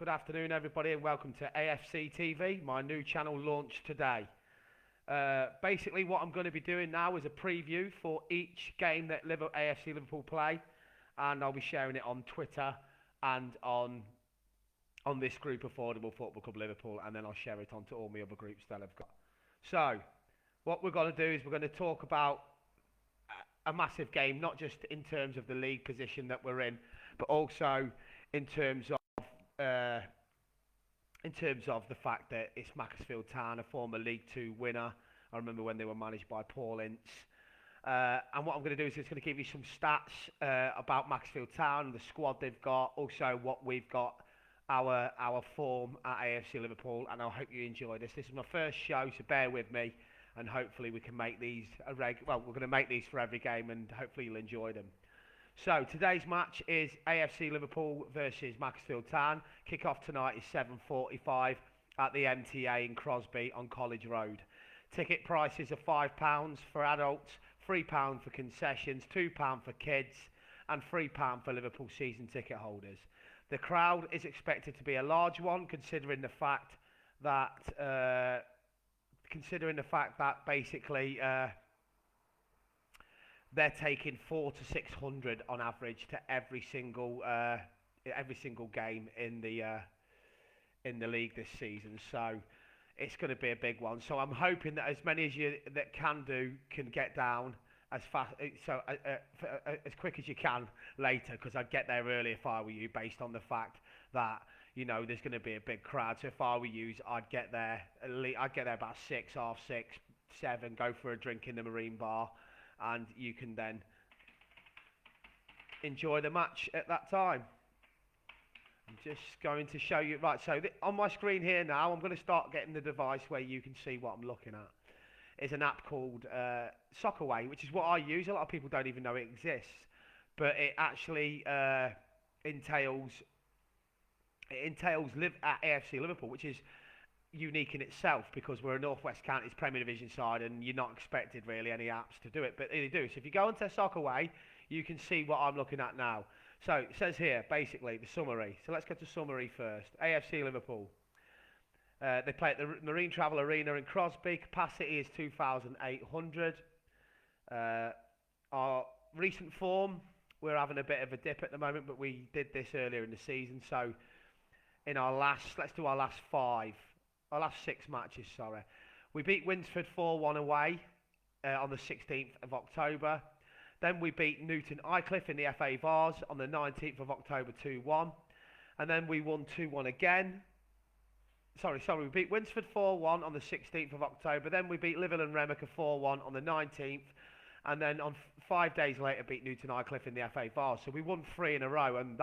Good afternoon, everybody, and welcome to AFCTV, my new channel launched today. Basically, what I'm going to be doing now is a preview for each game that AFC Liverpool play, and I'll be sharing it on Twitter and on this group, Affordable Football Club Liverpool, and then I'll share it onto all my other groups that I've got. So, what we're going to do is we're going to talk about a massive game, not just in terms of the league position that we're in, but also in terms of the fact that it's Macclesfield Town, a former League Two winner. I remember when they were managed by Paul Ince. And what I'm going to do is just going to give you some stats about Macclesfield Town and the squad they've got, also what we've got, our form at AFC Liverpool, and I hope you enjoy this. This is my first show, so bear with me, and hopefully we can make these we're going to make these for every game, and hopefully you'll enjoy them. So today's match is AFC Liverpool versus Macclesfield Town. Kick-off tonight is 7:45 at the MTA in Crosby on College Road. Ticket prices are £5 for adults, £3 for concessions, £2 for kids, and £3 for Liverpool season ticket holders. The crowd is expected to be a large one, considering the fact that basically they're taking 400 to 600 on average to every single game in the league this season. So it's going to be a big one. So I'm hoping that as many as you that can get down as fast, as quick as you can later, because I'd get there early if I were you, based on the fact that there's going to be a big crowd. So if I were you, I'd get there about 6, half 6, 7, go for a drink in the Marine Bar, and you can then enjoy the match at that time. I'm just going to show you, right, so on my screen here now, I'm going to start getting the device where you can see what I'm looking at. It's an app called Soccerway, which is what I use. A lot of people don't even know it exists, but it actually entails live at AFC Liverpool, which is unique in itself because we're a North West Counties Premier Division side, and you're not expected really any apps to do it, but they do. So if you go onto Soccerway, you can see what I'm looking at now. So it says here basically the summary. So let's go to summary first. AFC Liverpool. They play at the Marine Travel Arena in Crosby. Capacity is 2,800. Our recent form, we're having a bit of a dip at the moment, but we did this earlier in the season. So in let's do our last 6 matches, sorry. We beat Winsford 4-1 away on the 16th of October. Then we beat Newton Aycliffe in the FA Vars on the 19th of October 2-1. And then we won 2-1 again. Sorry, we beat Winsford 4-1 on the 16th of October. Then we beat Liverpool and Remica 4-1 on the 19th. And then on 5 days later beat Newton Aycliffe in the FA Vars. So we won 3 in a row, and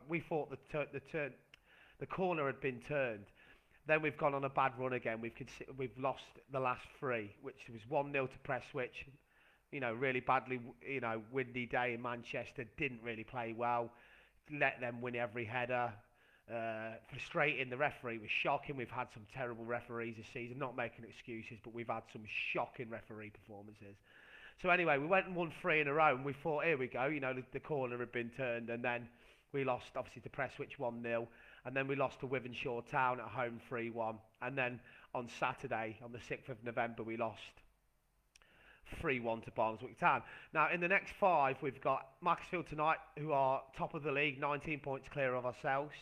we thought the corner had been turned. Then we've gone on a bad run again. We've lost the last 3, which was 1-0 to Prestwich. Really badly, windy day in Manchester. Didn't really play well. Let them win every header. Frustrating. The referee was shocking. We've had some terrible referees this season. Not making excuses, but we've had some shocking referee performances. So anyway, we went and won 3 in a row, and we thought, here we go. The corner had been turned, and then we lost obviously to Prestwich 1-0. And then we lost to Wythenshawe Town at home 3-1. And then on Saturday, on the 6th of November, we lost 3-1 to Barnsley Town. Now, in the next 5, we've got Macclesfield tonight, who are top of the league, 19 points clear of ourselves.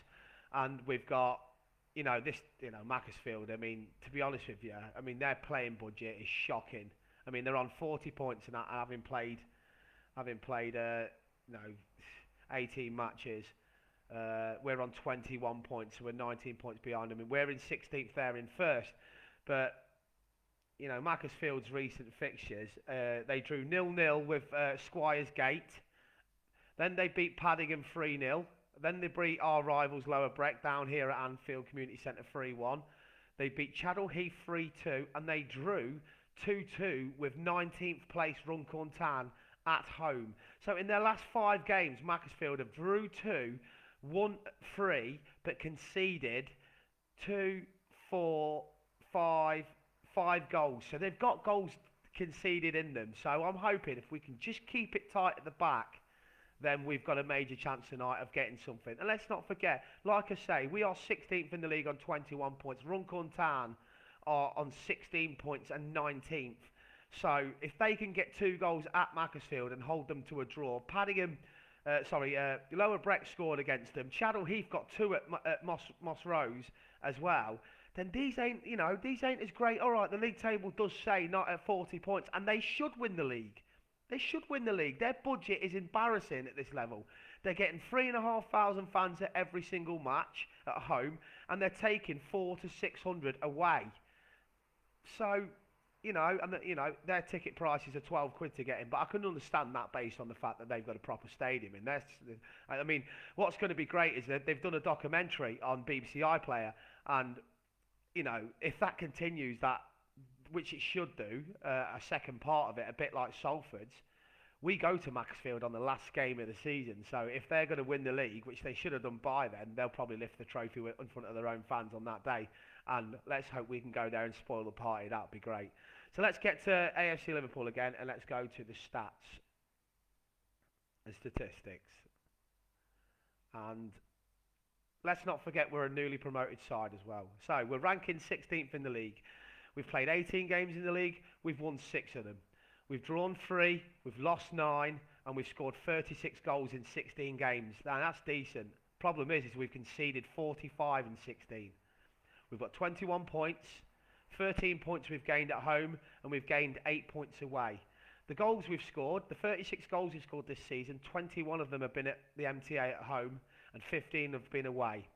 And we've got, Macclesfield, to be honest with you, their playing budget is shocking. They're on 40 points and having played 18 matches. We're on 21 points, so we're 19 points behind them. We're in 16th, they're in first. But, Macclesfield's recent fixtures, they drew 0-0 with Squires Gate. Then they beat Paddingham 3-0. Then they beat our rivals Lower Breck down here at Anfield Community Centre 3-1. They beat Chadwell Heath 3-2, and they drew 2-2 with 19th place Runcorn Town at home. So in their last 5 games, Macclesfield have drew 2, won 3, but conceded 2, 4, 5 goals. So they've got goals conceded in them. So I'm hoping if we can just keep it tight at the back, then we've got a major chance tonight of getting something. And let's not forget, like I say, we are 16th in the league on 21 points. Runcorn Town are on 16 points and 19th. So if they can get 2 goals at Macclesfield and hold them to a draw, Lower Breck scored against them. Shadow Heath got 2 at Moss Rose as well. Then these ain't as great. All right, the league table does say not at 40 points, and they should win the league. They should win the league. Their budget is embarrassing at this level. They're getting 3,500 fans at every single match at home, and they're taking 400 to 600 away. So, their ticket prices are 12 quid to get in, but I can understand that based on the fact that they've got a proper stadium in there. I mean, what's going to be great is that they've done a documentary on BBC iPlayer, and, if that continues, which it should do, a second part of it, a bit like Salford's, we go to Macclesfield on the last game of the season. So if they're going to win the league, which they should have done by then, they'll probably lift the trophy in front of their own fans on that day. And let's hope we can go there and spoil the party. That would be great. So let's get to AFC Liverpool again, and let's go to the stats and statistics. And let's not forget we're a newly promoted side as well. So we're ranking 16th in the league. We've played 18 games in the league. We've won 6 of them. We've drawn 3. We've lost 9. And we've scored 36 goals in 16 games. Now, that's decent. Problem is we've conceded 45 in 16. We've got 21 points. 13 points we've gained at home. And we've gained 8 points away. The goals we've scored, the 36 goals we've scored this season, 21 of them have been at the MTA at home. And 15 have been away.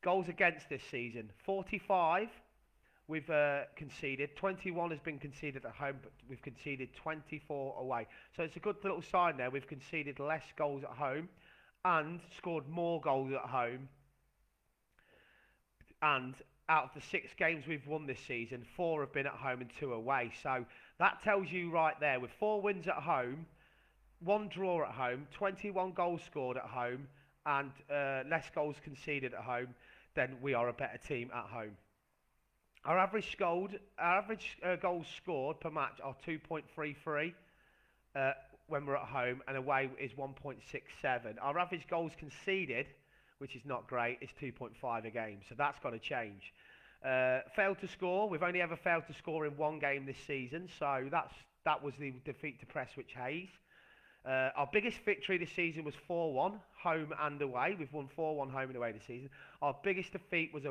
Goals against this season, 45. We've conceded. 21 has been conceded at home, but we've conceded 24 away. So it's a good little sign there. We've conceded less goals at home and scored more goals at home. And out of the 6 games we've won this season, 4 have been at home and 2 away. So that tells you right there, with 4 wins at home, 1 draw at home, 21 goals scored at home, and less goals conceded at home, then we are a better team at home. Our average goals scored per match are 2.33 when we're at home, and away is 1.67. Our average goals conceded, which is not great, is 2.5 a game, so that's got to change. Failed to score, we've only ever failed to score in 1 game this season, so that was the defeat to Prestwich Hayes. Our biggest victory this season was 4-1, home and away. We've won 4-1 home and away this season. Our biggest defeat was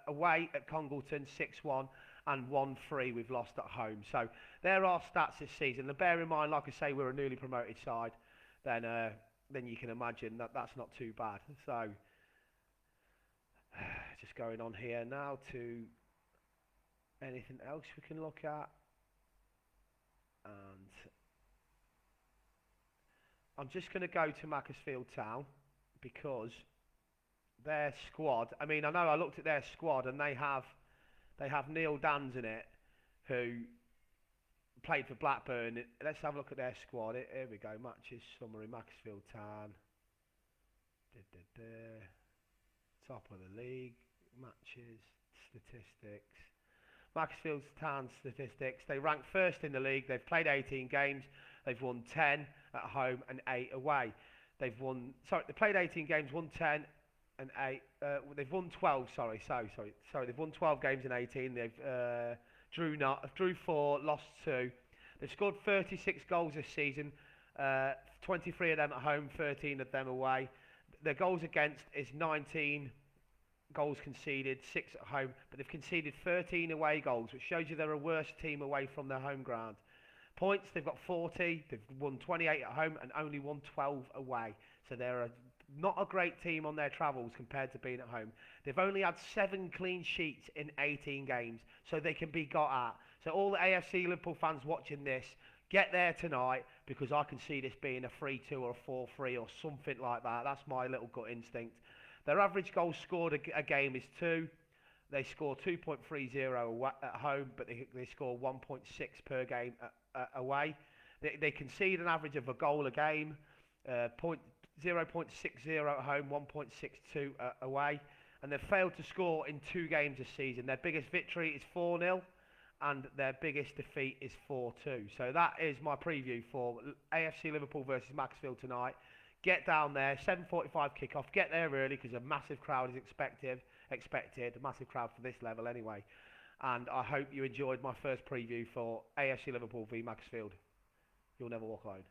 away at Congleton, 6-1, and 1-3 we've lost at home. So there are stats this season. And bear in mind, like I say, we're a newly promoted side. Then you can imagine that that's not too bad. So just going on here now to anything else we can look at. And I'm just going to go to Macclesfield Town because their squad, I know I looked at their squad and they have Neil Dans in it, who played for Blackburn. Let's have a look at their squad. Here we go, matches summary, Macclesfield Town. Top of the league, matches, statistics. Macclesfield Town statistics, they rank first in the league. They've played 18 games. They've won 10 at home and 8 away. They played 18 games, won 10 and 8. They've won 12. Sorry. They've won 12 games in 18. They've drew 4, lost 2. They've scored 36 goals this season. 23 of them at home, 13 of them away. Their goals against is 19. Goals conceded, 6 at home, but they've conceded 13 away goals, which shows you they're a worse team away from their home ground. Points, they've got 40, they've won 28 at home and only won 12 away. So they're not a great team on their travels compared to being at home. They've only had 7 clean sheets in 18 games, so they can be got at. So all the AFC Liverpool fans watching this, get there tonight, because I can see this being a 3-2 or a 4-3 or something like that. That's my little gut instinct. Their average goals scored a game is 2. They score 2.30 at home, but they score 1.6 per game away. They concede an average of a goal a game, 0.60 at home, 1.62 away. And they've failed to score in 2 games this season. Their biggest victory is 4-0, and their biggest defeat is 4-2. So that is my preview for AFC Liverpool versus Macclesfield tonight. Get down there, 7:45 kickoff. Get there early because a massive crowd is expected. A massive crowd for this level anyway. And I hope you enjoyed my first preview for AFC Liverpool v Macclesfield. You'll never walk alone.